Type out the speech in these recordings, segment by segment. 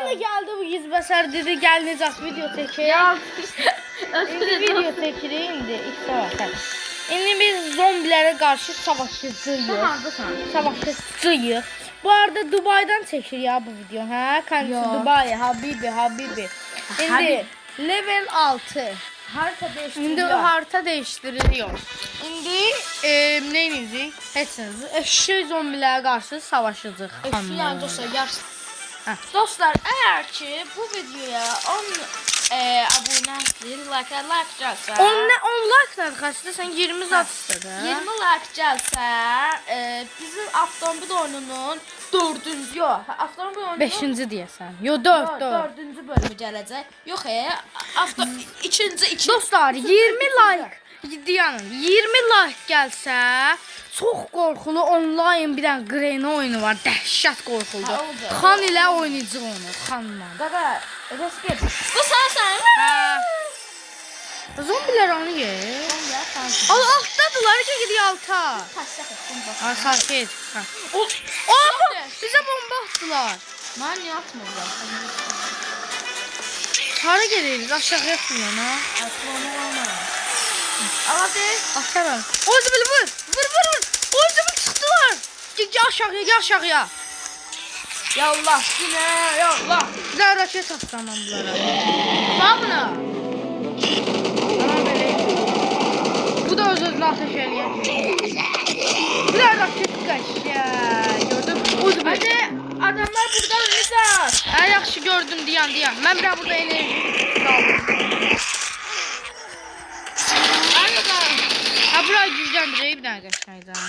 da geldi bu gizbəsər dedi gel Necaf video çəkək. İndi video çəkirik indi ilk dəfə. İndi biz zombilərə qarşı savaşacağıq. Savaşacağıq. Bu arada Dubay'dan çəkir ya bu video. Hə, kanka Dubai, Habibi. İndi level 6. Harita değiştiriliyor. İndi o harita değiştiriliyor. İndi neyinizi? Hepsinizi eşşək zombilərə qarşı savaşacağıq. Yani dostlar eğer ki bu videoya 10 abunəsiz, like gəlsə, 10 like nədir xəstə? Sən 20 zat istədi. 20 like gəlsə, bizim avtomobil oyununun 4-cü, avtomobil oyununun 5-ci deyəsən. Yo 4. 4-cü bölümü gələcək. Yox, ikinci. Dostlar 20 like deyənin 20 like gəlsə, çox qorxulu onlayn bir dənə Greyna oyunu var. Dəhşət qorxuludur. Xan ilə oynayacaq onu, xanla. Qaqa, respekt. Bu sən. Zombiler onu yer. Alttadılar ki gidiyor alta. Sakit. Bize bomba attılar. Mani atmıyorlar. Hara geliyoruz? Aşağıya atmıyor ha. Hadi. Aşağıya. Ozbil vur. Ozbil çıktılar. Gel aşağıya. Yallah yine yallah. Bir daha raket atsam ben bunlara. Mamına. Bu da öz-özünə ateş eləyir. Bir daha raket gördüm. Hadi adamlar burada ölürlər. Yaxşı gördüm diyan. Mən bir burada enerji aldım. Burayı gücləndirək bir dənə qəşəngdən.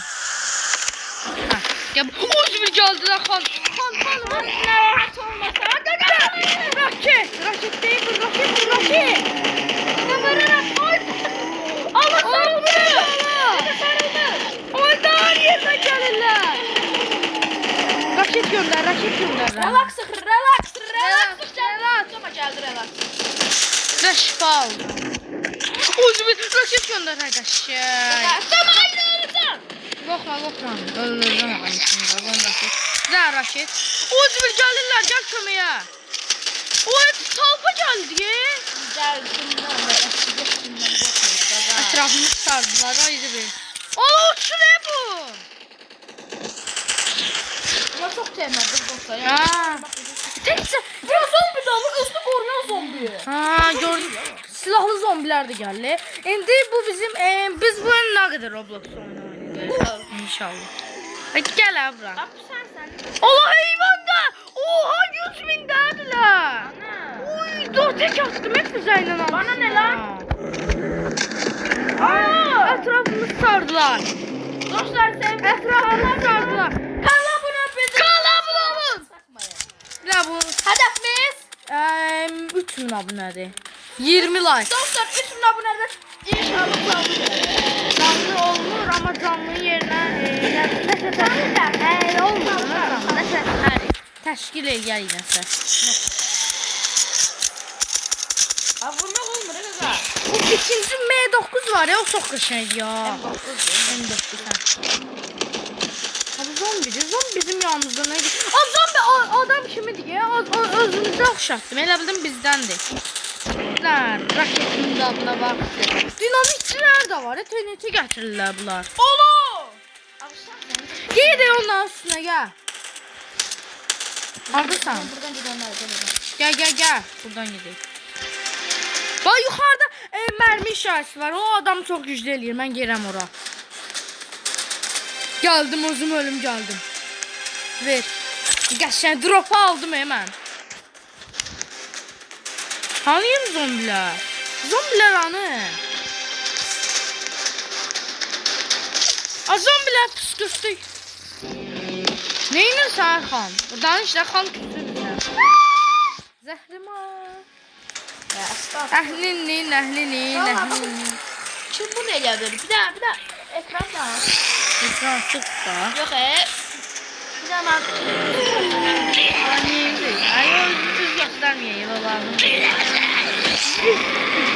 Gəl. Ozbil gəldi lan xan. Xan. Raket deyil bu raket. Ne vurarak oy. Allah sarıldı. Oydan yerine gelirler. Raket gönder. Relax. Toma geldi relax. Ve şifa aldı. Ozbil raket gönder arkadaşlar. Tamam öldürürsen. Korkma. Öldürdüm ağabeyim. Güzel raket. Ozbil gelirler gel kömeye. O talpa geldi. Etrafımı sardılar. Haydi be. Allah uçtu ne bu? Ama çok sevmedim dostlar. Biraz zombi de ama üstü koruyan zombi. Gördüm. Silahlı zombiler de geldi. Şimdi bu bizim biz bu oyunu ne kadar Roblox oynayacağız inşallah. Hadi gel abla. Allah eyvan da. Oha 100.000 derdiler. Uy 4 tek attım hep üzerinden almışsın. Bana ne lan? Etrafımızı sardılar. Dostlar sevdim. Etrafımızı sardılar. Kanala abone olun. Ya bu Hedefimiz 3000 abonedir. 20 like. dostlar 3000 abonede inşallah Canlı olur ama canlı yerine olmur. Təşkil eləyər nəsə. Abone olmur qaqa. Bu ikinci M9 var ya o çok qəşəng ya. M9. Abi zombi bizim yanımızda ne? Zombi adam kimidir ya? Özümüzə oxşatdım. Elə bildim bizdəndir. Raketin dadına bak. Dinamitçilər də var. TNT gətirirlər bunlar. Olo! Gel de ondan üstüne gel. Haklısın. Buradan gidenler Gel. Buradan gidelim. Bak yukarıda mermi işareti var. O adam çok güçlü eləyir. Ben geləm ora. Geldim özüm ölüm geldim. Ver. Qəşəng drop aldım hemen. Hanıyım zombiler? Zombiler hanı? Zombiler püskürtdük. Neyini sen xan? Buradan işte xan küsürmüşəm. Zəhrimə. Əhlini. Kim bunu elədir? Bir də ekran da. Ekran çıx da. Yox bir də mən Düz göstərməyəyim Allah'ım.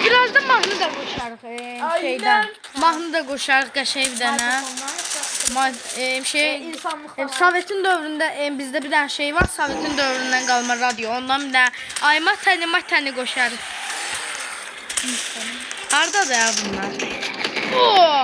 Biraz da mahnı da qoşarıq şeydən. Mahnı da qoşarıq qəşəng bir dənə. İnsanlık falan. Sovetin dövründə bizdə bir dənə şey var. Sovetin dövründən qalma radio. Ondan bir dənə ayma təni qoşarıq. Hardadır ya bunlar? Oo!